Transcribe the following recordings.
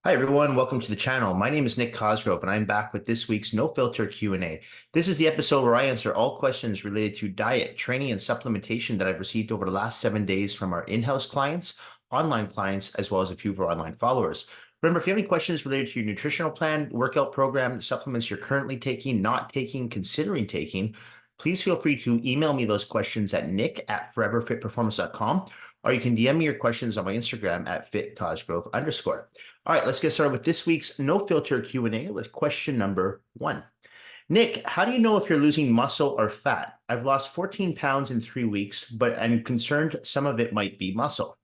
Hi everyone, welcome to the channel. My name is Nick Cosgrove and I'm back with this week's No Filter Q&A. This is the episode where I answer all questions related to diet, training, and supplementation that I've received over the last 7 days from our in-house clients, online clients, as well as a few of our online followers. Remember, if you have any questions related to your nutritional plan, workout program, supplements you're currently taking, not taking, considering taking, please feel free to email me those questions at nick@foreverfitperformance.com, or you can DM me your questions on my Instagram at @fitcosgrove_. All right, let's get started with this week's No Filter Q&A with question number 1. Nick, how do you know if you're losing muscle or fat? I've lost 14 pounds in 3 weeks, but I'm concerned some of it might be muscle.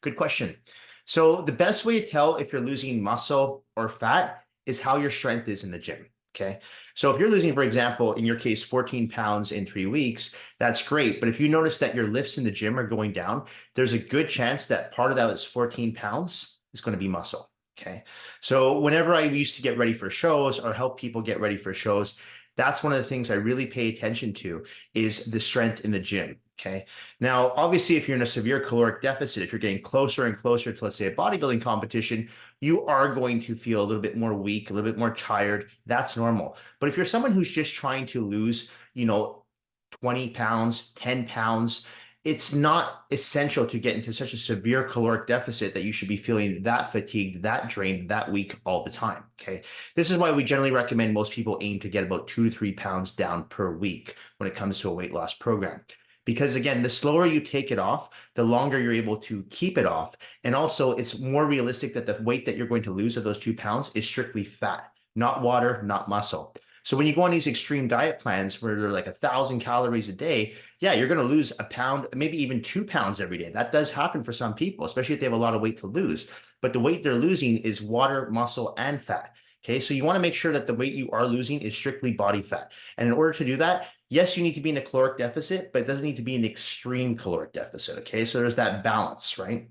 Good question. So the best way to tell if you're losing muscle or fat is how your strength is in the gym. Okay. So if you're losing, for example, in your case, 14 pounds in 3 weeks, that's great. But if you notice that your lifts in the gym are going down, there's a good chance that part of that is 14 pounds is going to be muscle. Okay. So whenever I used to get ready for shows or help people get ready for shows, that's one of the things I really pay attention to is the strength in the gym. Okay. Now, obviously, if you're in a severe caloric deficit, if you're getting closer and closer to, let's say, a bodybuilding competition, you are going to feel a little bit more weak, a little bit more tired. That's normal. But if you're someone who's just trying to lose, 20 pounds, 10 pounds, it's not essential to get into such a severe caloric deficit that you should be feeling that fatigued, that drained, that weak all the time. Okay. This is why we generally recommend most people aim to get about 2 to 3 pounds down per week when it comes to a weight loss program. Because again, the slower you take it off, the longer you're able to keep it off. And also it's more realistic that the weight that you're going to lose of those 2 pounds is strictly fat, not water, not muscle. So when you go on these extreme diet plans where they're like 1,000 calories a day, yeah, you're going to lose a pound, maybe even 2 pounds every day. That does happen for some people, especially if they have a lot of weight to lose. But the weight they're losing is water, muscle, and fat. Okay, so you want to make sure that the weight you are losing is strictly body fat. And in order to do that, yes, you need to be in a caloric deficit, but it doesn't need to be an extreme caloric deficit. Okay, so there's that balance, right?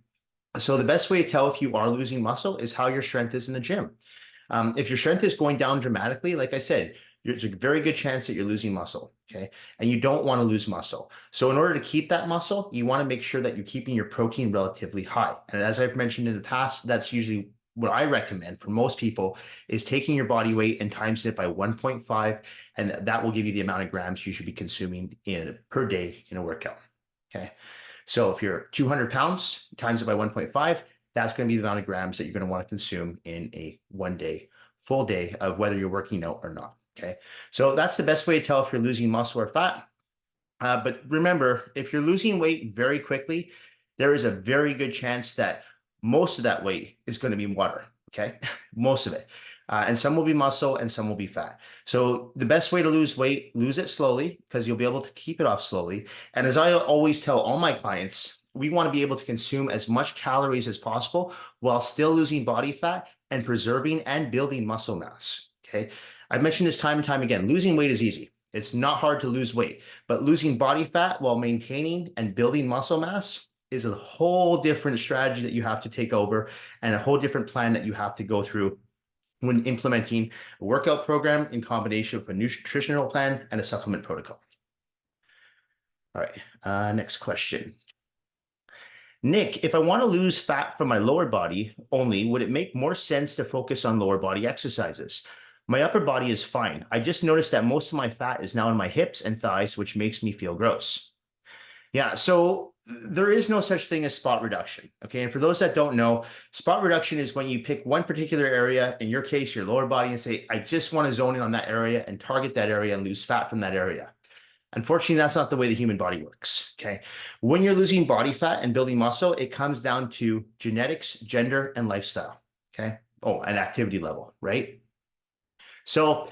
So the best way to tell if you are losing muscle is how your strength is in the gym. If your strength is going down dramatically, like I said, there's a very good chance that you're losing muscle, okay? And you don't want to lose muscle. So in order to keep that muscle, you want to make sure that you're keeping your protein relatively high. And as I've mentioned in the past, that's usually what I recommend for most people is taking your body weight and times it by 1.5, and that will give you the amount of grams you should be consuming per day in a workout, okay? So if you're 200 pounds, times it by 1.5, that's going to be the amount of grams that you're going to want to consume in a full day of whether you're working out or not. Okay. So that's the best way to tell if you're losing muscle or fat. But remember, if you're losing weight very quickly, there is a very good chance that most of that weight is going to be water. Okay. Most of it. And some will be muscle and some will be fat. So the best way to lose weight, lose it slowly because you'll be able to keep it off slowly. And as I always tell all my clients, we want to be able to consume as much calories as possible while still losing body fat and preserving and building muscle mass. Okay. I've mentioned this time and time again, losing weight is easy. It's not hard to lose weight, but losing body fat while maintaining and building muscle mass is a whole different strategy that you have to take over and a whole different plan that you have to go through when implementing a workout program in combination with a nutritional plan and a supplement protocol. All right, next question. Nick, if I want to lose fat from my lower body only, would it make more sense to focus on lower body exercises? My upper body is fine. I just noticed that most of my fat is now in my hips and thighs, which makes me feel gross. Yeah, so there is no such thing as spot reduction. Okay, and for those that don't know, spot reduction is when you pick one particular area, in your case, your lower body, and say, I just want to zone in on that area and target that area and lose fat from that area. Unfortunately, that's not the way the human body works. Okay, when you're losing body fat and building muscle, it comes down to genetics, gender, and lifestyle. Okay, oh, and activity level, right? So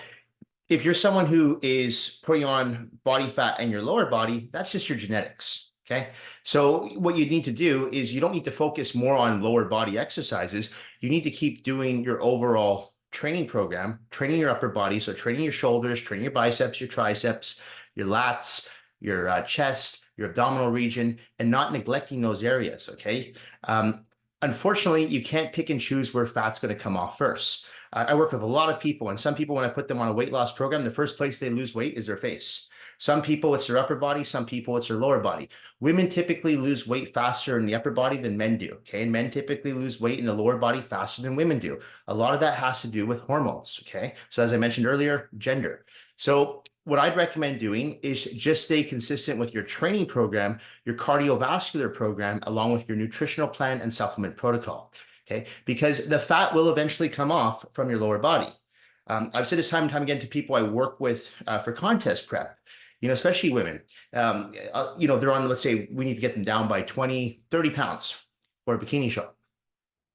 if you're someone who is putting on body fat in your lower body, that's just your genetics. Okay. So what you need to do is you don't need to focus more on lower body exercises. You need to keep doing your overall training program, training your upper body. So training your shoulders, training your biceps, your triceps, your lats, your chest, your abdominal region, and not neglecting those areas. Okay. Unfortunately, you can't pick and choose where fat's going to come off first. I work with a lot of people, and some people, when I put them on a weight loss program, the first place they lose weight is their face. Some people, it's their upper body. Some people, it's their lower body. Women typically lose weight faster in the upper body than men do. Okay. And men typically lose weight in the lower body faster than women do. A lot of that has to do with hormones. Okay. So as I mentioned earlier, gender. So what I'd recommend doing is just stay consistent with your training program, your cardiovascular program, along with your nutritional plan and supplement protocol. Okay, because the fat will eventually come off from your lower body. I've said this time and time again to people I work with for contest prep, especially women. They're on, let's say we need to get them down by 20, 30 pounds for a bikini show.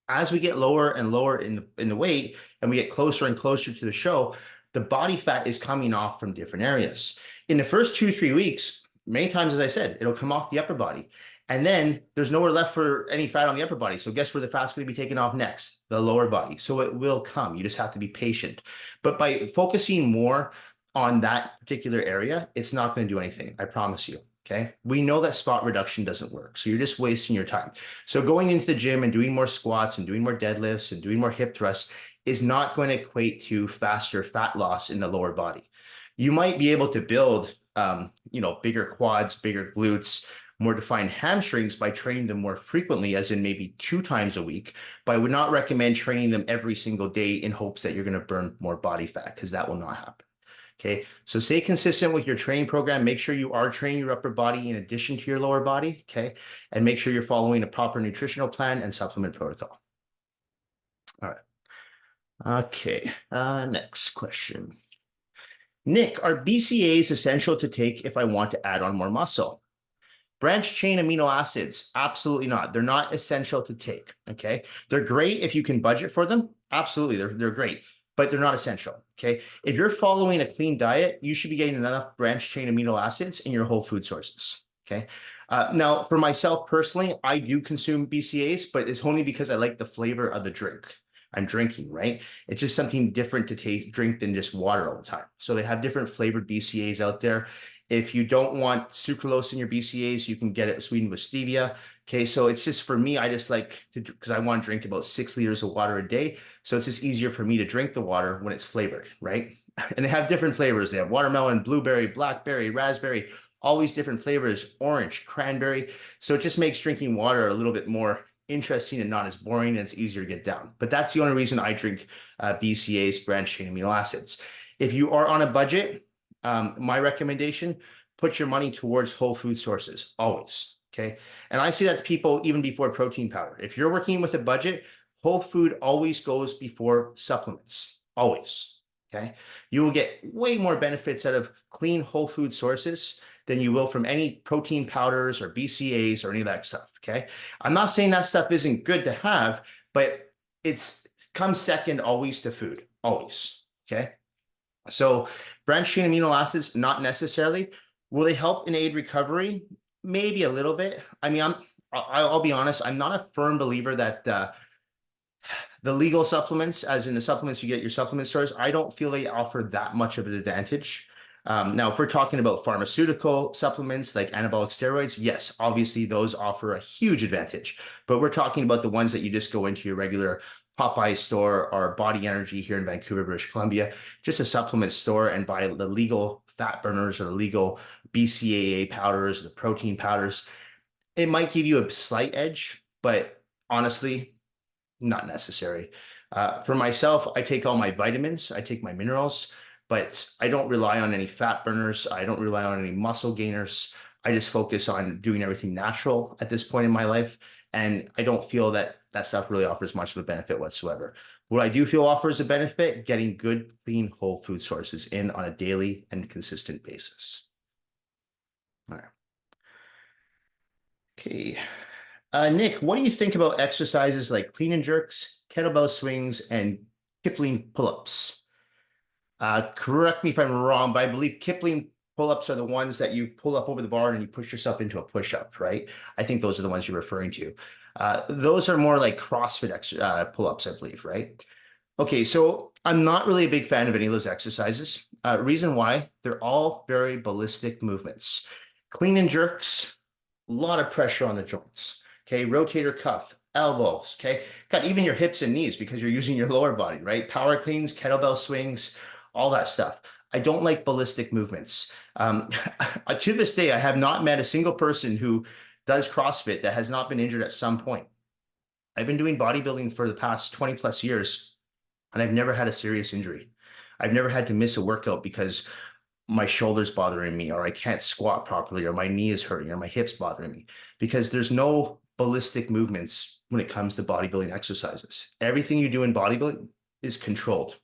As we get lower and lower in the weight and we get closer and closer to the show, the body fat is coming off from different areas. In the first 2-3 weeks, many times, as I said, it'll come off the upper body. And then there's nowhere left for any fat on the upper body. So guess where the fat's going to be taken off next? The lower body. So it will come. You just have to be patient. But by focusing more on that particular area, it's not going to do anything. I promise you. Okay. We know that spot reduction doesn't work. So you're just wasting your time. So going into the gym and doing more squats and doing more deadlifts and doing more hip thrusts is not going to equate to faster fat loss in the lower body. You might be able to build, bigger quads, bigger glutes, more defined hamstrings by training them more frequently, as in maybe 2 times a week. But I would not recommend training them every single day in hopes that you're going to burn more body fat, because that will not happen. Okay, so stay consistent with your training program. Make sure you are training your upper body in addition to your lower body. Okay, and make sure you're following a proper nutritional plan and supplement protocol. All right. Okay, next question. Nick, are BCAAs essential to take if I want to add on more muscle? Branched chain amino acids, absolutely not. They're not essential to take, okay? They're great if you can budget for them. Absolutely, they're great, but they're not essential, okay? If you're following a clean diet, you should be getting enough branched chain amino acids in your whole food sources, okay? Now, for myself personally, I do consume BCAAs, but it's only because I like the flavor of the drink I'm drinking, right? It's just something different to drink than just water all the time. So they have different flavored BCAAs out there. If you don't want sucralose in your BCAAs, you can get it sweetened with stevia. Okay, so it's just, for me, I just like to, because I want to drink about 6 liters of water a day. So it's just easier for me to drink the water when it's flavored, right? And they have different flavors. They have watermelon, blueberry, blackberry, raspberry, all these different flavors, orange, cranberry. So it just makes drinking water a little bit more interesting and not as boring, and it's easier to get down. But that's the only reason I drink BCAAs, branched chain amino acids. If you are on a budget, my recommendation, put your money towards whole food sources, always, okay? And I see that to people even before protein powder. If you're working with a budget, whole food always goes before supplements, always, okay? You will get way more benefits out of clean whole food sources than you will from any protein powders or BCAAs or any of that stuff, okay? I'm not saying that stuff isn't good to have, but it comes second always to food, always, okay? So branched chain amino acids, not necessarily. Will they help in aid recovery? Maybe a little bit. I mean, I'll be honest, I'm not a firm believer that the legal supplements, as in the supplements you get at your supplement stores, I don't feel they offer that much of an advantage. Now, if we're talking about pharmaceutical supplements like anabolic steroids, yes, obviously those offer a huge advantage. But we're talking about the ones that you just go into your regular Popeye store or Body Energy here in Vancouver, British Columbia, just a supplement store, and buy the legal fat burners or the legal BCAA powders, the protein powders. It might give you a slight edge, but honestly, not necessary. For myself, I take all my vitamins, I take my minerals, but I don't rely on any fat burners. I don't rely on any muscle gainers. I just focus on doing everything natural at this point in my life. And I don't feel that that stuff really offers much of a benefit whatsoever. What I do feel offers a benefit, getting good, clean, whole food sources in on a daily and consistent basis. All right. Okay. Nick, what do you think about exercises like clean and jerks, kettlebell swings, and Kipling pull-ups? Correct me if I'm wrong, but I believe Kipling pull-ups are the ones that you pull up over the bar and you push yourself into a push-up, right? I think those are the ones you're referring to. Those are more like CrossFit pull-ups, I believe, right? Okay, so I'm not really a big fan of any of those exercises. Reason why, they're all very ballistic movements. Clean and jerks, a lot of pressure on the joints. Okay, rotator cuff, elbows, okay? Got even your hips and knees because you're using your lower body, right? Power cleans, kettlebell swings, all that stuff. I don't like ballistic movements. To this day, I have not met a single person who does CrossFit that has not been injured at some point. I've been doing bodybuilding for the past 20 plus years, and I've never had a serious injury. I've never had to miss a workout because my shoulder's bothering me, or I can't squat properly, or my knee is hurting, or my hip's bothering me, because there's no ballistic movements when it comes to bodybuilding exercises. Everything you do in bodybuilding is controlled.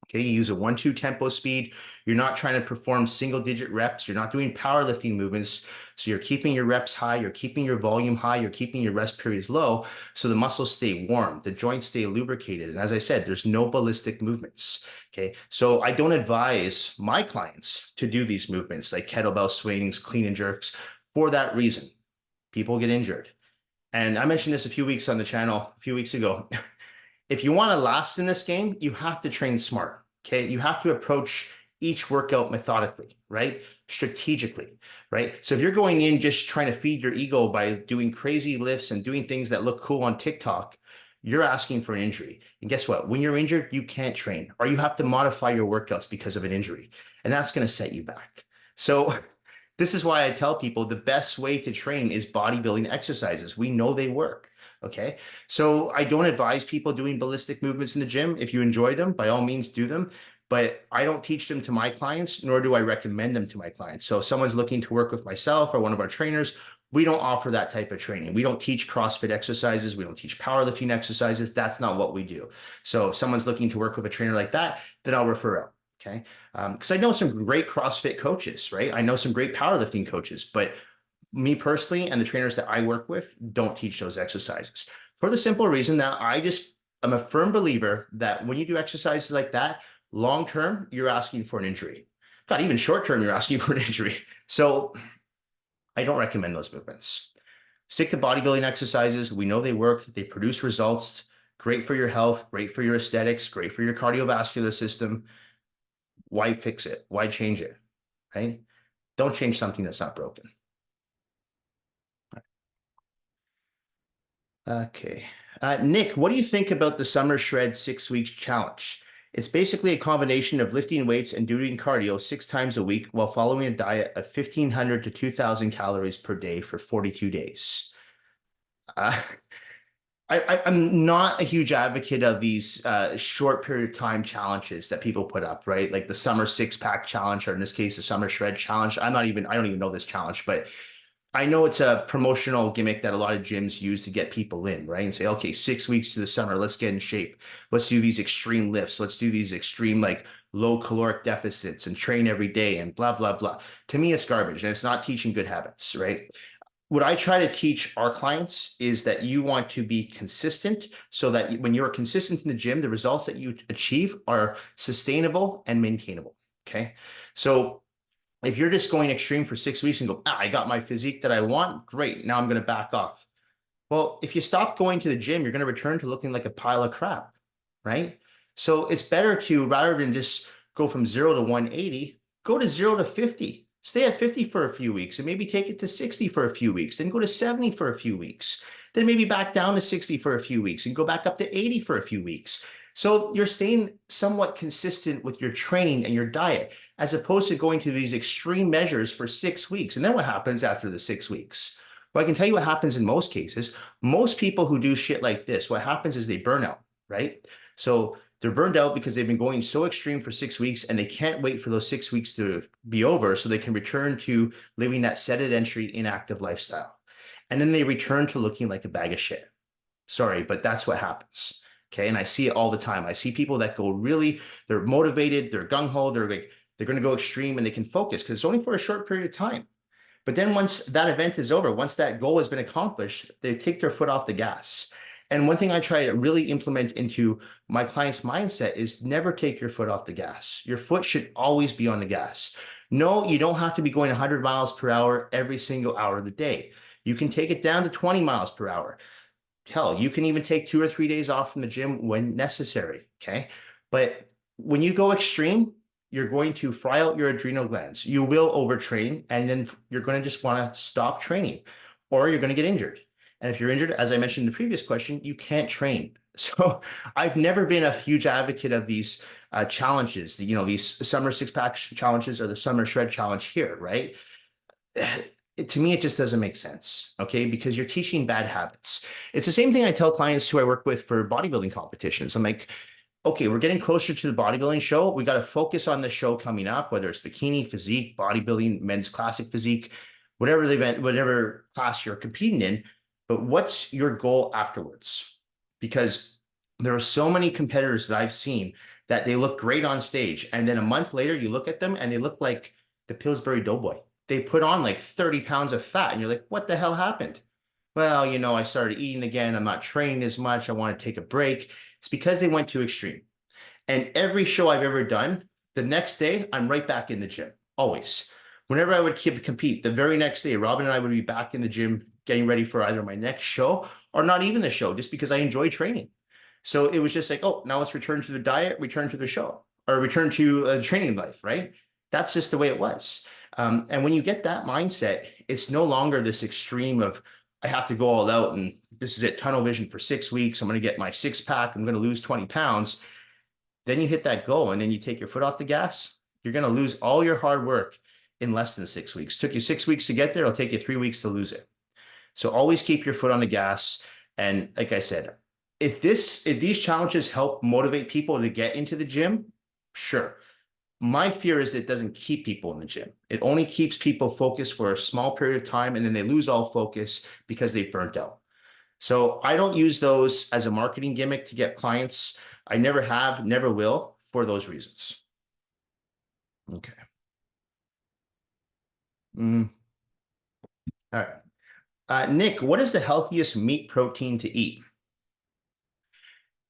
Okay, you use a 1-2 tempo speed. You're not trying to perform single-digit reps. You're not doing powerlifting movements. So you're keeping your reps high. You're keeping your volume high. You're keeping your rest periods low. So the muscles stay warm. The joints stay lubricated. And as I said, there's no ballistic movements. Okay, so I don't advise my clients to do these movements like kettlebell swings, clean and jerks for that reason. People get injured. And I mentioned this a few weeks on the channel a few weeks ago. If you want to last in this game, you have to train smart. Okay. You have to approach each workout methodically, right? Strategically, right? So if you're going in just trying to feed your ego by doing crazy lifts and doing things that look cool on TikTok, you're asking for an injury. And guess what? When you're injured, you can't train, or you have to modify your workouts because of an injury. And that's going to set you back. So this is why I tell people the best way to train is bodybuilding exercises. We know they work. Okay. So I don't advise people doing ballistic movements in the gym. If you enjoy them, by all means do them, but I don't teach them to my clients, nor do I recommend them to my clients. So if someone's looking to work with myself or one of our trainers, we don't offer that type of training. We don't teach CrossFit exercises. We don't teach powerlifting exercises. That's not what we do. So if someone's looking to work with a trainer like that, then I'll refer out. Okay. Because I know some great CrossFit coaches, right? I know some great powerlifting coaches, but me personally and the trainers that I work with don't teach those exercises for the simple reason that I'm a firm believer that when you do exercises like that, long term, you're asking for an injury. God, even short term, you're asking for an injury. So I don't recommend those movements. Stick to bodybuilding exercises. We know they work. They produce results. Great for your health, great for your aesthetics, great for your cardiovascular system. Why fix it? Why change it? Right? Don't change something that's not broken. Okay. Nick, what do you think about the Summer Shred 6 week challenge? It's basically a combination of lifting weights and doing cardio 6 times a week while following a diet of 1,500 to 2,000 calories per day for 42 days. I'm not a huge advocate of these short period of time challenges that people put up, right? Like the summer 6-pack challenge, or in this case, the summer shred challenge. I don't even know this challenge, but I know it's a promotional gimmick that a lot of gyms use to get people in, right? And say, okay, 6 weeks to the summer, let's get in shape. Let's do these extreme lifts. Let's do these extreme, like low caloric deficits and train every day and blah, blah, blah. To me, it's garbage and it's not teaching good habits, right? What I try to teach our clients is that you want to be consistent so that when you're consistent in the gym, the results that you achieve are sustainable and maintainable, okay? So if you're just going extreme for 6 weeks and go, I got my physique that I want, great, now I'm going to back off. Well, if you stop going to the gym, you're going to return to looking like a pile of crap, right? So it's better to, rather than just go from 0 to 180, go to 0 to 50. Stay at 50 for a few weeks and maybe take it to 60 for a few weeks, then go to 70 for a few weeks, then maybe back down to 60 for a few weeks and go back up to 80 for a few weeks. So you're staying somewhat consistent with your training and your diet, as opposed to going to these extreme measures for 6 weeks. And then what happens after the 6 weeks? Well, I can tell you what happens in most cases. Most people who do shit like this, what happens is they burn out, right? So they're burned out because they've been going so extreme for 6 weeks and they can't wait for those 6 weeks to be over so they can return to living that sedentary, inactive lifestyle. And then they return to looking like a bag of shit. Sorry, but that's what happens. Okay. And I see it all the time. I see people that go really, they're motivated, they're gung-ho, they're going to go extreme and they can focus because it's only for a short period of time. But then once that event is over, once that goal has been accomplished, they take their foot off the gas. And one thing I try to really implement into my client's mindset is never take your foot off the gas. Your foot should always be on the gas. No, you don't have to be going 100 miles per hour every single hour of the day. You can take it down to 20 miles per hour. Hell, you can even take 2 or 3 days off from the gym when necessary, okay? But when you go extreme, you're going to fry out your adrenal glands. You will overtrain, and then you're going to just want to stop training, or you're going to get injured. And if you're injured, as I mentioned in the previous question, you can't train. So I've never been a huge advocate of these challenges, these summer six-pack challenges or the summer shred challenge here, right? To me, it just doesn't make sense, okay? Because you're teaching bad habits. It's the same thing I tell clients who I work with for bodybuilding competitions. I'm like, okay, we're getting closer to the bodybuilding show. We got to focus on the show coming up, whether it's bikini, physique, bodybuilding, men's classic physique, whatever the event, whatever class you're competing in. But what's your goal afterwards? Because there are so many competitors that I've seen that they look great on stage. And then a month later, you look at them and they look like the Pillsbury Doughboy. They put on like 30 pounds of fat and you're like, what the hell happened? Well, I started eating again. I'm not training as much. I want to take a break. It's because they went too extreme. And every show I've ever done, the next day, I'm right back in the gym, always. Whenever I would compete, the very next day, Robin and I would be back in the gym getting ready for either my next show or not even the show, just because I enjoy training. So it was just like, oh, now let's return to the diet, return to the show, or return to training life, right? That's just the way it was. And when you get that mindset, it's no longer this extreme of, I have to go all out and this is it, tunnel vision for 6 weeks. I'm going to get my six pack. I'm going to lose 20 pounds. Then you hit that goal and then you take your foot off the gas. You're going to lose all your hard work in less than 6 weeks. Took you 6 weeks to get there. It'll take you 3 weeks to lose it. So always keep your foot on the gas. And like I said, if these challenges help motivate people to get into the gym, sure. My fear is it doesn't keep people in the gym. It only keeps people focused for a small period of time, and then they lose all focus because they've burnt out. So I don't use those as a marketing gimmick to get clients. I never have, never will, for those reasons. Okay. All right. Nick, what is the healthiest meat protein to eat?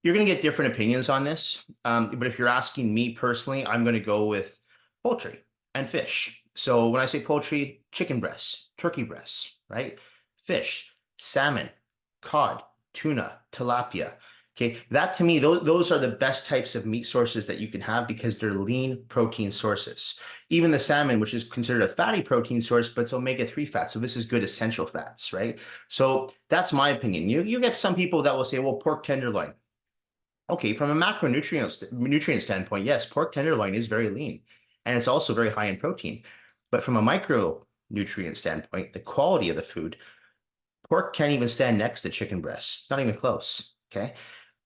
You're going to get different opinions on this. But if you're asking me personally, I'm going to go with poultry and fish. So when I say poultry, chicken breasts, turkey breasts, right? Fish, salmon, cod, tuna, tilapia. Okay, that to me, those are the best types of meat sources that you can have because they're lean protein sources. Even the salmon, which is considered a fatty protein source, but it's omega-3 fat. So this is good essential fats, right? So that's my opinion. You get some people that will say, well, pork tenderloin. Okay, from a nutrient standpoint, yes, pork tenderloin is very lean and it's also very high in protein. But from a micronutrient standpoint, the quality of the food, pork can't even stand next to chicken breast. It's not even close. Okay.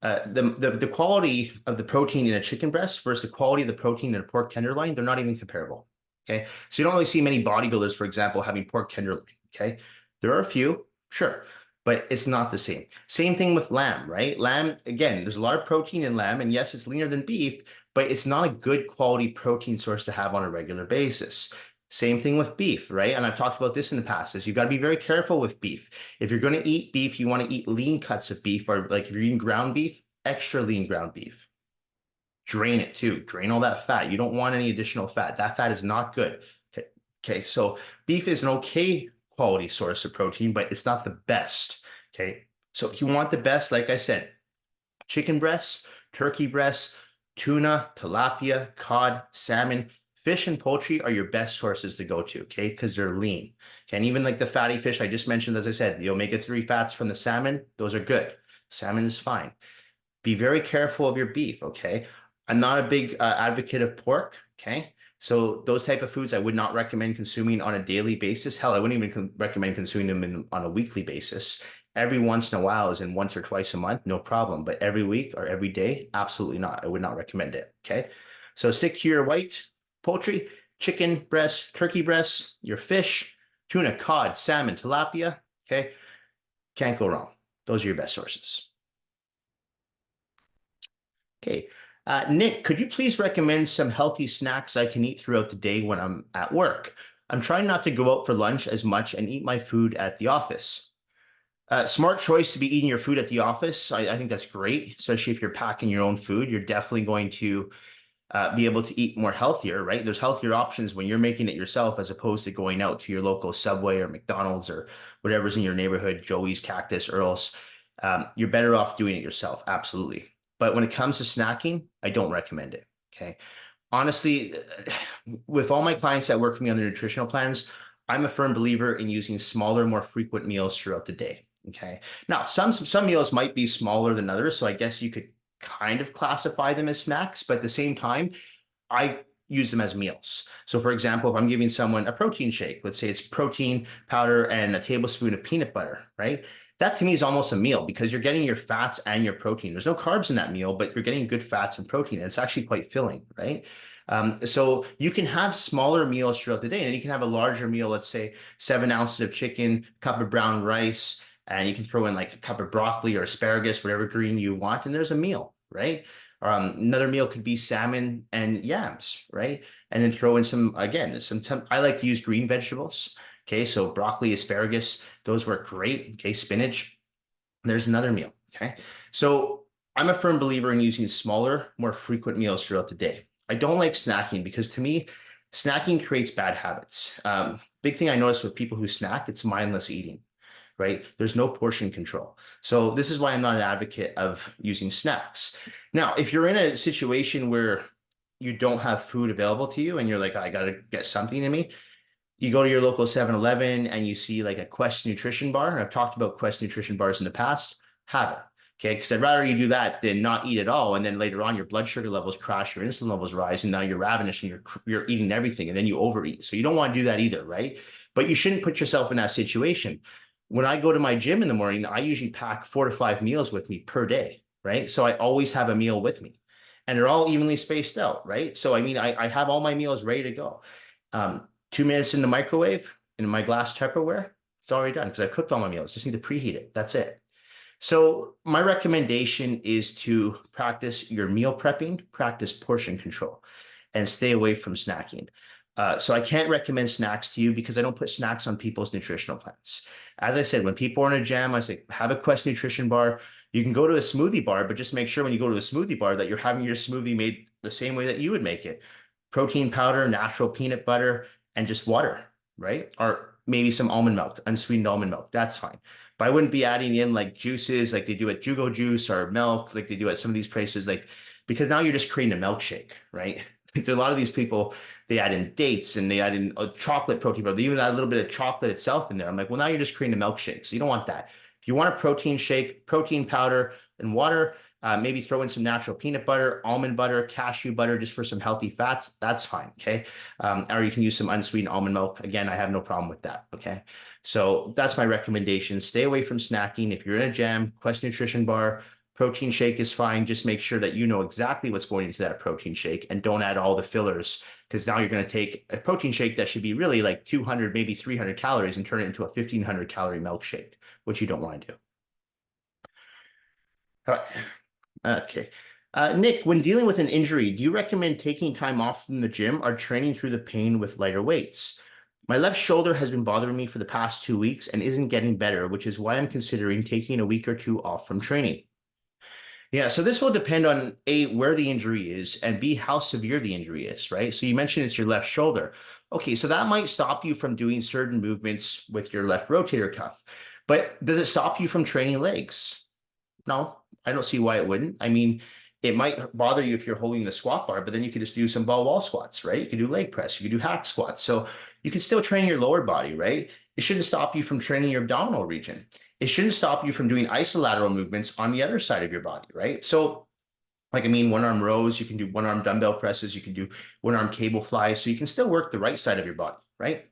The quality of the protein in a chicken breast versus the quality of the protein in a pork tenderloin, they're not even comparable. Okay. So you don't really see many bodybuilders, for example, having pork tenderloin. Okay. There are a few, sure, but it's not the same. Same thing with lamb, right? Lamb, again, there's a lot of protein in lamb, and yes, it's leaner than beef, but it's not a good quality protein source to have on a regular basis. Same thing with beef, right? And I've talked about this in the past, is you've got to be very careful with beef. If you're going to eat beef, you want to eat lean cuts of beef, or like if you're eating ground beef, extra lean ground beef. Drain it too. Drain all that fat. You don't want any additional fat. That fat is not good. Okay. Okay. So beef is an okay quality source of protein, but it's not the best. Okay. So if you want the best, like I said, chicken breasts, turkey breasts, tuna, tilapia, cod, salmon, fish and poultry are your best sources to go to, okay? Because they're lean. Okay, and even like the fatty fish I just mentioned, as I said, the omega-3 fats from the salmon, those are good. Salmon is fine. Be very careful of your beef, okay? I'm not a big advocate of pork, okay? So those type of foods I would not recommend consuming on a daily basis. Hell, I wouldn't even recommend consuming them on a weekly basis. Every once in a while, as in once or twice a month, no problem. But every week or every day, absolutely not. I would not recommend it, okay? So stick to your white poultry, chicken breasts, turkey breasts, your fish, tuna, cod, salmon, tilapia, okay? Can't go wrong. Those are your best sources. Okay. Nick, could you please recommend some healthy snacks I can eat throughout the day when I'm at work? I'm trying not to go out for lunch as much and eat my food at the office. Smart choice to be eating your food at the office. I think that's great, especially if you're packing your own food. You're definitely going to be able to eat more healthier, right? There's healthier options when you're making it yourself as opposed to going out to your local Subway or McDonald's or whatever's in your neighborhood, Joey's, Cactus, Earl's. You're better off doing it yourself, absolutely. But when it comes to snacking, I don't recommend it, okay? Honestly, with all my clients that work for me on their nutritional plans, I'm a firm believer in using smaller, more frequent meals throughout the day. Okay. Now, some meals might be smaller than others, so I guess you could kind of classify them as snacks, but at the same time, I use them as meals. So, for example, if I'm giving someone a protein shake, let's say it's protein powder and a tablespoon of peanut butter, right? That to me is almost a meal because you're getting your fats and your protein. There's no carbs in that meal, but you're getting good fats and protein. And it's actually quite filling, right? So you can have smaller meals throughout the day, and you can have a larger meal, let's say 7 ounces of chicken, cup of brown rice, and you can throw in like a cup of broccoli or asparagus, whatever green you want, and there's a meal, right? Another meal could be salmon and yams, right? And then throw in some, again, I like to use green vegetables. Okay, so broccoli, asparagus, those work great. Okay, spinach. There's another meal. Okay, so I'm a firm believer in using smaller, more frequent meals throughout the day. I don't like snacking because to me, snacking creates bad habits. Big thing I notice with people who snack, it's mindless eating, right? There's no portion control. So this is why I'm not an advocate of using snacks. Now, if you're in a situation where you don't have food available to you and you're like, I got to get something to me, you go to your local 7-Eleven and you see like a Quest nutrition bar. And I've talked about Quest nutrition bars in the past. Have it. Okay. Because I'd rather you do that than not eat at all. And then later on, your blood sugar levels crash, your insulin levels rise, and now you're ravenous and you're eating everything and then you overeat. So you don't want to do that either, right? But you shouldn't put yourself in that situation. When I go to my gym in the morning, I usually pack 4 to 5 meals with me per day, right? So I always have a meal with me and they're all evenly spaced out, right? So, I mean, I have all my meals ready to go. 2 minutes in the microwave in my glass Tupperware, it's already done because I cooked all my meals. Just need to preheat it. That's it. So my recommendation is to practice your meal prepping, practice portion control, and stay away from snacking. So I can't recommend snacks to you because I don't put snacks on people's nutritional plans. As I said, when people are in a jam, I say, have a Quest nutrition bar. You can go to a smoothie bar, but just make sure when you go to a smoothie bar that you're having your smoothie made the same way that you would make it. Protein powder, natural peanut butter, and just water, right? Or maybe some almond milk, unsweetened almond milk. That's fine. But I wouldn't be adding in like juices like they do at Jugo Juice or milk like they do at some of these places, like because now you're just creating a milkshake, right? Like, there are a lot of these people, they add in dates and they add in a chocolate protein powder. They even add a little bit of chocolate itself in there. I'm like, well, now you're just creating a milkshake. So you don't want that. If you want a protein shake, protein powder and water, maybe throw in some natural peanut butter, almond butter, cashew butter, just for some healthy fats. That's fine. Okay. Or you can use some unsweetened almond milk. Again, I have no problem with that. Okay. So that's my recommendation. Stay away from snacking. If you're in a jam, Quest Nutrition Bar, protein shake is fine. Just make sure that you know exactly what's going into that protein shake and don't add all the fillers, because now you're going to take a protein shake that should be really like 200, maybe 300 calories and turn it into a 1,500 calorie milkshake, which you don't want to do. All right. Okay. Nick, when dealing with an injury, do you recommend taking time off from the gym or training through the pain with lighter weights? My left shoulder has been bothering me for the past 2 weeks and isn't getting better, which is why I'm considering taking a week or two off from training. Yeah, so this will depend on A, where the injury is, and B, how severe the injury is, right? So you mentioned it's your left shoulder. Okay, so that might stop you from doing certain movements with your left rotator cuff. But does it stop you from training legs? No, I don't see why it wouldn't. I mean, it might bother you if you're holding the squat bar, but then you could just do some ball wall squats, right? You could do leg press, you could do hack squats. So you can still train your lower body, right? It shouldn't stop you from training your abdominal region. It shouldn't stop you from doing isolateral movements on the other side of your body, right? So like, I mean, one arm rows, you can do one arm dumbbell presses, you can do one arm cable flies. So you can still work the right side of your body, right?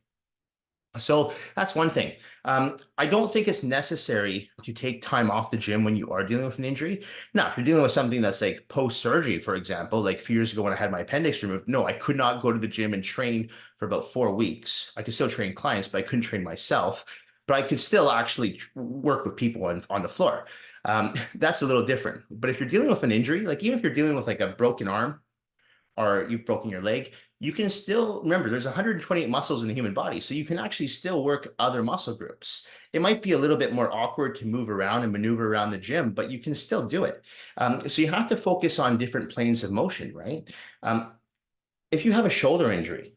So that's one thing. I don't think it's necessary to take time off the gym when you are dealing with an injury. Now, if you're dealing with something that's like post-surgery, for example, like a few years ago when I had my appendix removed, no, I could not go to the gym and train for about 4 weeks. I could still train clients, but I couldn't train myself. But I could still actually work with people on the floor. That's a little different. But if you're dealing with an injury, like even if you're dealing with like a broken arm, or you've broken your leg, you can still remember there's 128 muscles in the human body. So you can actually still work other muscle groups. It might be a little bit more awkward to move around and maneuver around the gym, but you can still do it. So you have to focus on different planes of motion, right? If you have a shoulder injury,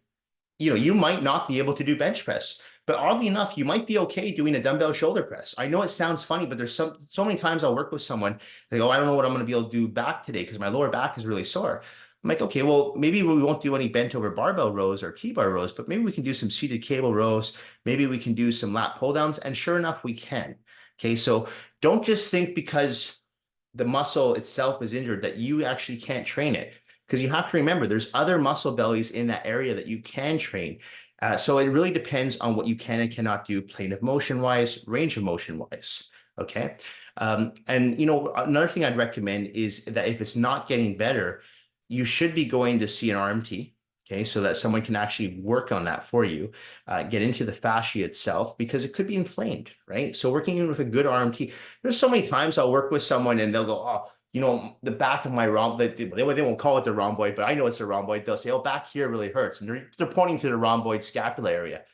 you might not be able to do bench press, but oddly enough, you might be okay doing a dumbbell shoulder press. I know it sounds funny, but there's so many times I'll work with someone, they go, I don't know what I'm going to be able to do back today because my lower back is really sore. I'm like, okay, well, maybe we won't do any bent over barbell rows or T-bar rows, but maybe we can do some seated cable rows. Maybe we can do some lat pull downs. And sure enough, we can. Okay, so don't just think because the muscle itself is injured that you actually can't train it, because you have to remember there's other muscle bellies in that area that you can train. So it really depends on what you can and cannot do, plane of motion wise, range of motion wise. Okay. And another thing I'd recommend is that if it's not getting better, you should be going to see an RMT. Okay, so that someone can actually work on that for you, get into the fascia itself, because it could be inflamed, right? So working with a good RMT, there's so many times I'll work with someone and they'll go, oh, the back of my they won't call it the rhomboid, but I know it's a rhomboid. They'll say, oh, back here really hurts. And they're pointing to the rhomboid scapula area.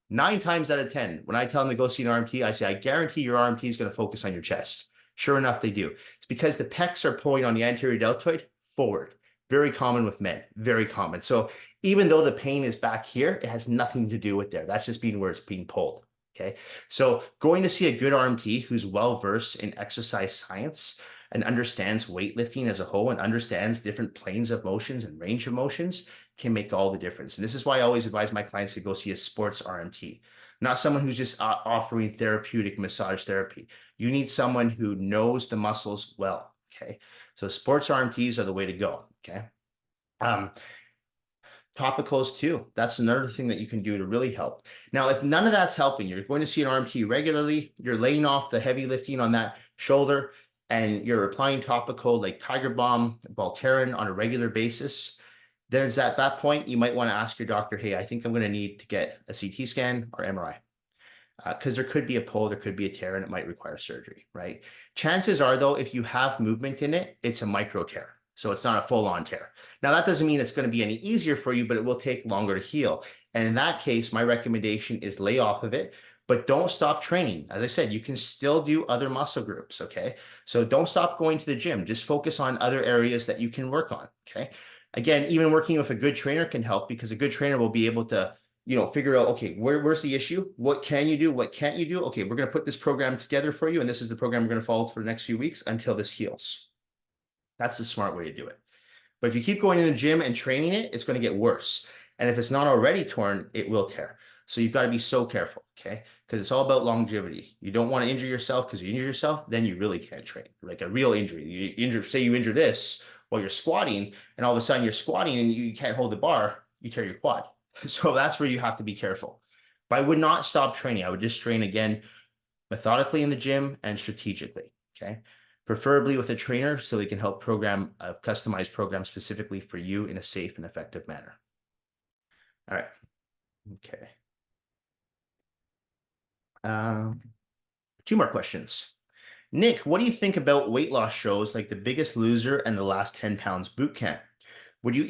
9 times out of 10, when I tell them to go see an RMT, I say, I guarantee your RMT is going to focus on your chest. Sure enough, they do. It's because the pecs are pulling on the anterior deltoid forward. Very common with men, very common. So even though the pain is back here, it has nothing to do with there. That's just being where it's being pulled. Okay. So going to see a good RMT who's well-versed in exercise science and understands weightlifting as a whole and understands different planes of motions and range of motions can make all the difference. And this is why I always advise my clients to go see a sports RMT, not someone who's just offering therapeutic massage therapy. You need someone who knows the muscles well. Okay. So sports RMTs are the way to go. Okay. Topicals too. That's another thing that you can do to really help. Now, if none of that's helping, you're going to see an RMT regularly, you're laying off the heavy lifting on that shoulder, and you're applying topical like Tiger Balm, Voltaren on a regular basis, there's at that point, you might want to ask your doctor, hey, I think I'm going to need to get a CT scan or MRI. Because there could be a pull, there could be a tear, and it might require surgery, right? Chances are, though, if you have movement in it, it's a micro tear. So it's not a full-on tear. Now, that doesn't mean it's going to be any easier for you, but it will take longer to heal. And in that case, my recommendation is lay off of it, but don't stop training. As I said, you can still do other muscle groups, okay? So don't stop going to the gym. Just focus on other areas that you can work on, okay? Again, even working with a good trainer can help, because a good trainer will be able to figure out, okay, where's the issue? What can you do? What can't you do? Okay, we're going to put this program together for you, and this is the program we're going to follow for the next few weeks until this heals. That's the smart way to do it. But if you keep going in the gym and training it, it's going to get worse. And if it's not already torn, it will tear. So you've got to be so careful, okay? Because it's all about longevity. You don't want to injure yourself, because you injure yourself, then you really can't train. Like a real injury. Say you injure this while you're squatting, and all of a sudden you're squatting and you can't hold the bar, you tear your quad. So that's where you have to be careful. But I would not stop training. I would just train again methodically in the gym and strategically, okay? Preferably with a trainer so they can help program a customized program specifically for you in a safe and effective manner. All right. Okay. 2 more questions. Nick, what do you think about weight loss shows like The Biggest Loser and The Last 10 Pounds Boot Camp? Would you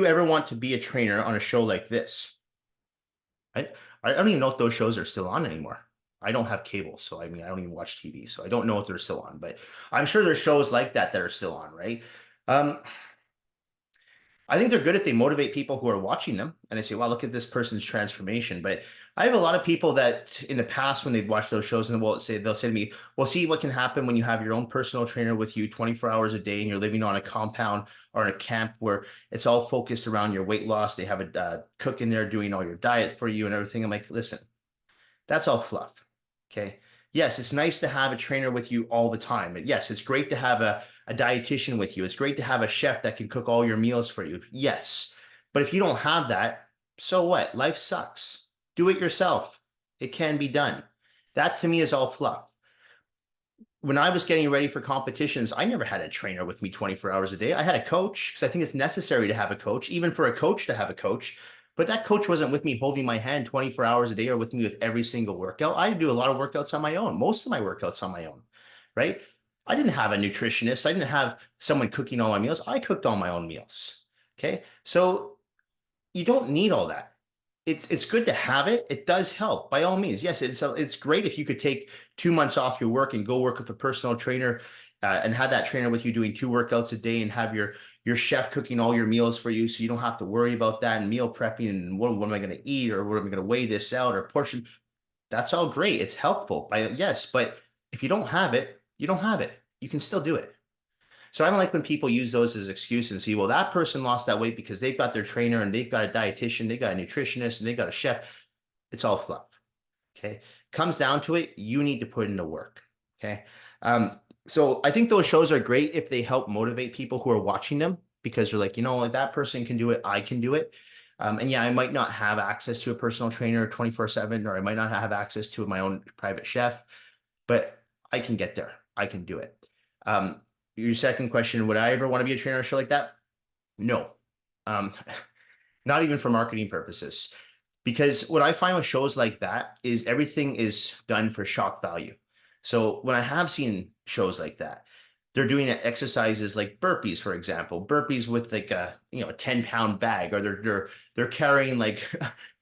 ever want to be a trainer on a show like this? I don't even know if those shows are still on anymore. I don't have cable, so I don't even watch TV, so I don't know if they're still on, but I'm sure there's shows like that are still on, right? I think they're good if they motivate people who are watching them and they say, wow, look at this person's transformation. But I have a lot of people that in the past, when they'd watch those shows, and they'll say to me, well, see what can happen when you have your own personal trainer with you 24 hours a day and you're living on a compound or in a camp where it's all focused around your weight loss. They have a cook in there doing all your diet for you and everything. I'm like, listen, that's all fluff. Okay. Yes, it's nice to have a trainer with you all the time. Yes, it's great to have a dietitian with you. It's great to have a chef that can cook all your meals for you. Yes. But if you don't have that, so what? Life sucks. Do it yourself. It can be done. That to me is all fluff. When I was getting ready for competitions, I never had a trainer with me 24 hours a day. I had a coach, because I think it's necessary to have a coach, even for a coach to have a coach. But that coach wasn't with me holding my hand 24 hours a day or with me with every single workout. I do a lot of workouts on my own, most of my workouts on my own, right? I didn't have a nutritionist. I didn't have someone cooking all my meals. I cooked all my own meals, okay? So you don't need all that. It's good to have it. It does help by all means. Yes, it's great if you could take 2 months off your work and go work with a personal trainer and have that trainer with you doing 2 workouts a day and have your chef cooking all your meals for you, so you don't have to worry about that and meal prepping and what am I going to eat or what am I going to weigh this out or portion. That's all great. It's helpful. Yes, but if you don't have it, you don't have it. You can still do it. So I don't like when people use those as excuses and say, well, that person lost that weight because they've got their trainer and they've got a dietitian, they've got a nutritionist, and they've got a chef. It's all fluff. Okay. Comes down to it, you need to put in the work. Okay. So I think those shows are great if they help motivate people who are watching them, because they're like, like that person can do it, I can do it. And yeah, I might not have access to a personal trainer 24/7, or I might not have access to my own private chef, but I can get there. I can do it. Your second question, would I ever want to be a trainer on a show like that? No. Um, not even for marketing purposes. Because what I find with shows like that is everything is done for shock value. So when I have seen shows like that, they're doing exercises like burpees, for example, burpees with like a 10-pound bag, or they're carrying like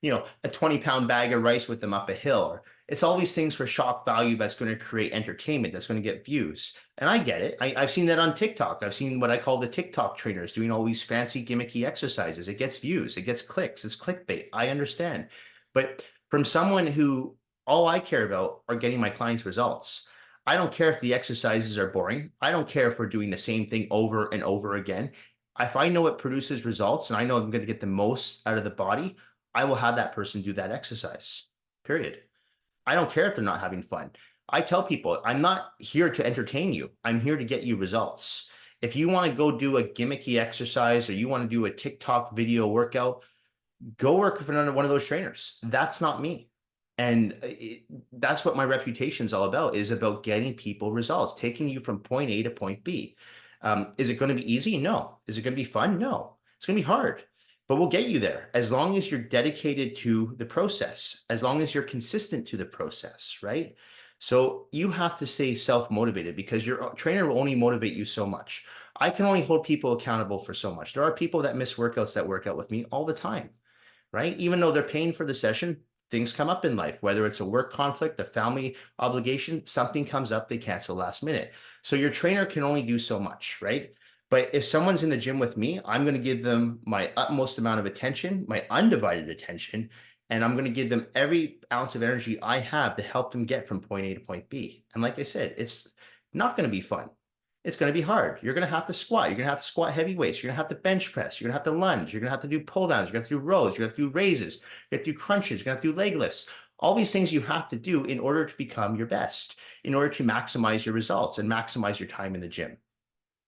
a 20-pound bag of rice with them up a hill. It's all these things for shock value that's going to create entertainment, that's going to get views. And I get it. I've seen that on TikTok. I've seen what I call the TikTok trainers doing all these fancy gimmicky exercises. It gets views, it gets clicks, it's clickbait. I understand. But from someone who all I care about are getting my clients results. I don't care if the exercises are boring. I don't care if we're doing the same thing over and over again. If I know it produces results and I know I'm going to get the most out of the body, I will have that person do that exercise, period. I don't care if they're not having fun. I tell people, I'm not here to entertain you. I'm here to get you results. If you want to go do a gimmicky exercise, or you want to do a TikTok video workout, go work with one of those trainers. That's not me. And that's what my reputation is all about, is about getting people results, taking you from point A to point B. Is it going to be easy? No. Is it going to be fun? No. It's going to be hard, but we'll get you there as long as you're dedicated to the process, as long as you're consistent to the process, right? So you have to stay self-motivated, because your trainer will only motivate you so much. I can only hold people accountable for so much. There are people that miss workouts that work out with me all the time, right? Even though they're paying for the session, things come up in life, whether it's a work conflict, a family obligation, something comes up, they cancel last minute. So your trainer can only do so much, right? But if someone's in the gym with me, I'm going to give them my utmost amount of attention, my undivided attention, and I'm going to give them every ounce of energy I have to help them get from point A to point B. And like I said, it's not going to be fun. It's going to be hard. You're going to have to squat. You're going to have to squat heavy weights. You're going to have to bench press. You're going to have to lunge. You're going to have to do pull downs. You're going to have to do rows. You're going to have to do raises. You're going to have to do crunches. You're going to have to do leg lifts. All these things you have to do in order to become your best, in order to maximize your results and maximize your time in the gym.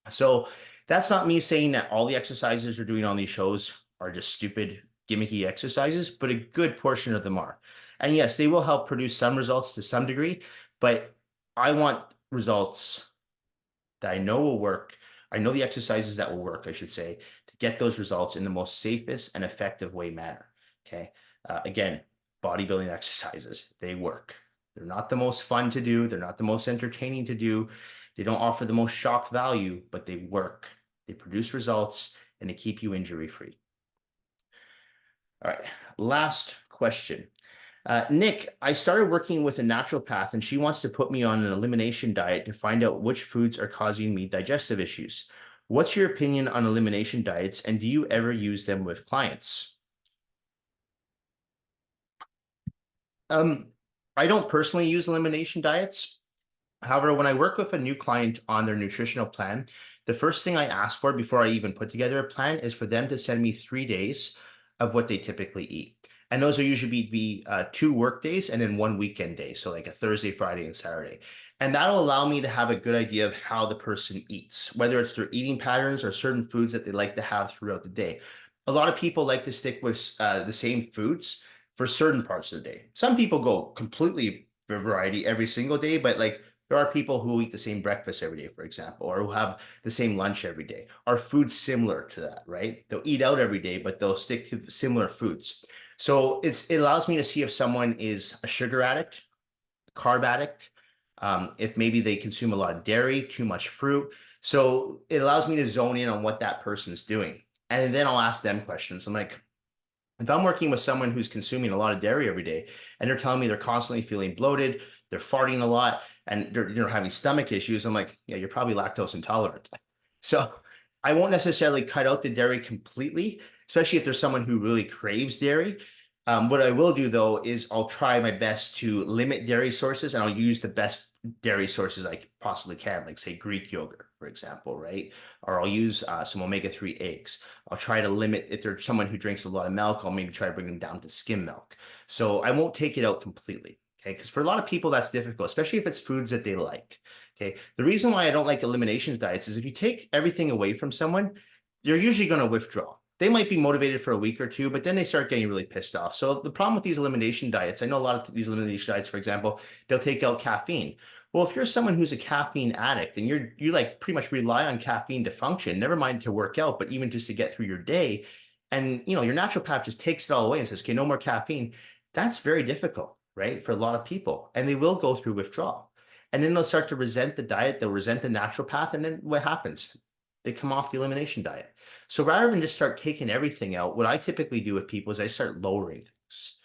So that's not me saying that all the exercises we're doing on these shows are just stupid, gimmicky exercises, but a good portion of them are. And yes, they will help produce some results to some degree, but I want results that I know will work. I know the exercises that will work, I should say, to get those results in the most safest and effective way manner. Okay. Again, bodybuilding exercises, they work. They're not the most fun to do. They're not the most entertaining to do. They don't offer the most shock value, but they work. They produce results, and they keep you injury-free. All right, last question. Nick, I started working with a naturopath, and she wants to put me on an elimination diet to find out which foods are causing me digestive issues. What's your opinion on elimination diets, and do you ever use them with clients? I don't personally use elimination diets. However, when I work with a new client on their nutritional plan, the first thing I ask for before I even put together a plan is for them to send me 3 days of what they typically eat. And those will usually be 2 work days and then 1 weekend day. So like a Thursday, Friday, and Saturday. And that'll allow me to have a good idea of how the person eats, whether it's their eating patterns or certain foods that they like to have throughout the day. A lot of people like to stick with the same foods for certain parts of the day. Some people go completely variety every single day, but like there are people who eat the same breakfast every day, for example, or who have the same lunch every day. Are foods similar to that, right? They'll eat out every day, but they'll stick to similar foods. So it allows me to see if someone is a sugar addict, carb addict, if maybe they consume a lot of dairy, too much fruit. So it allows me to zone in on what that person's doing. And then I'll ask them questions. I'm like, if I'm working with someone who's consuming a lot of dairy every day and they're telling me they're constantly feeling bloated, they're farting a lot, and they're having stomach issues, I'm like, yeah, you're probably lactose intolerant. So I won't necessarily cut out the dairy completely, especially if there's someone who really craves dairy. What I will do though is I'll try my best to limit dairy sources, and I'll use the best dairy sources I possibly can, like say Greek yogurt, for example, right? Or I'll use some omega-3 eggs. I'll try to limit, if there's someone who drinks a lot of milk, I'll maybe try to bring them down to skim milk. So I won't take it out completely. Okay, because for a lot of people, that's difficult, especially if it's foods that they like. Okay, the reason why I don't like elimination diets is if you take everything away from someone, they're usually going to withdraw. They might be motivated for a week or two, but then they start getting really pissed off. So the problem with these elimination diets, I know a lot of these elimination diets, for example, they'll take out caffeine. Well, if you're someone who's a caffeine addict and you like pretty much rely on caffeine to function, never mind to work out, but even just to get through your day, and your naturopath just takes it all away and says, okay, no more caffeine, that's very difficult, right? For a lot of people. And they will go through withdrawal. And then they'll start to resent the diet, they'll resent the naturopath, and then what happens? They come off the elimination diet. So rather than just start taking everything out, what I typically do with people is I start lowering things.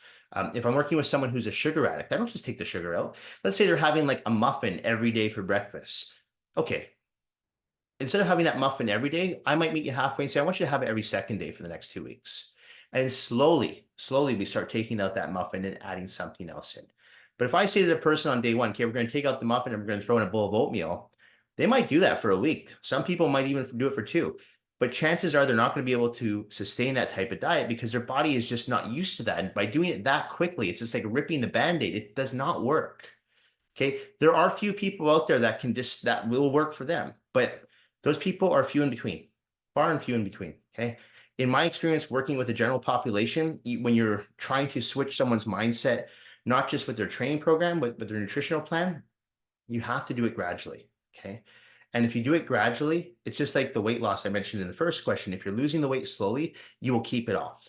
If I'm working with someone who's a sugar addict, I don't just take the sugar out. Let's say they're having like a muffin every day for breakfast. Okay, instead of having that muffin every day, I might meet you halfway and say, I want you to have it every second day for the next 2 weeks. And slowly, we start taking out that muffin and adding something else in. But if I say to the person on day one, okay, we're going to take out the muffin and we're going to throw in a bowl of oatmeal, they might do that for a week. Some people might even do it for 2. But chances are they're not going to be able to sustain that type of diet because their body is just not used to that. And by doing it that quickly, it's just like ripping the Band-Aid. It does not work. Okay. There are few people out there that that will work for them, but those people are few in between, far and few in between. Okay. In my experience working with the general population, when you're trying to switch someone's mindset, not just with their training program, but with their nutritional plan, you have to do it gradually. Okay. And if you do it gradually, it's just like the weight loss I mentioned in the first question. If you're losing the weight slowly, you will keep it off.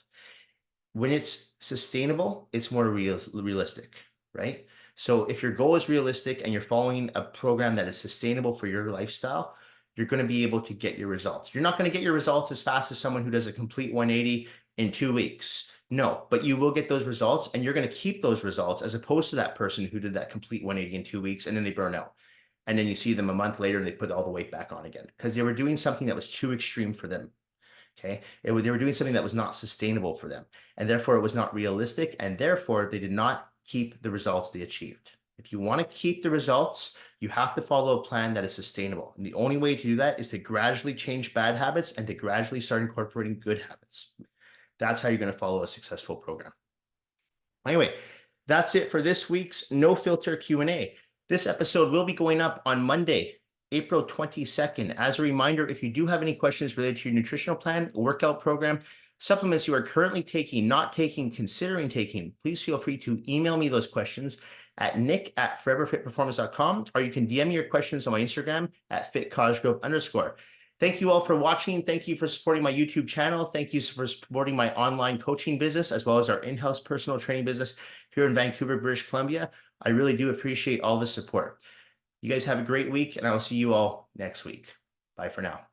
When it's sustainable, it's more realistic, right? So if your goal is realistic and you're following a program that is sustainable for your lifestyle, you're going to be able to get your results. You're not going to get your results as fast as someone who does a complete 180 in 2 weeks. No, but you will get those results and you're going to keep those results as opposed to that person who did that complete 180 in 2 weeks and then they burn out. And then you see them a month later and they put all the weight back on again because they were doing something that was too extreme for them. Okay. They were doing something that was not sustainable for them. And therefore it was not realistic. And therefore they did not keep the results they achieved. If you want to keep the results, you have to follow a plan that is sustainable. And the only way to do that is to gradually change bad habits and to gradually start incorporating good habits. That's how you're going to follow a successful program. Anyway, that's it for this week's No Filter Q&A. This episode will be going up on Monday, April 22nd. As a reminder, if you do have any questions related to your nutritional plan, workout program, supplements you are currently taking, not taking, considering taking, please feel free to email me those questions at nick@foreverfitperformance.com, or you can DM me your questions on my Instagram at @fitcosgrove_. Thank you all for watching. Thank you for supporting my YouTube channel. Thank you for supporting my online coaching business, as well as our in-house personal training business here in Vancouver, British Columbia. I really do appreciate all the support. You guys have a great week, and I will see you all next week. Bye for now.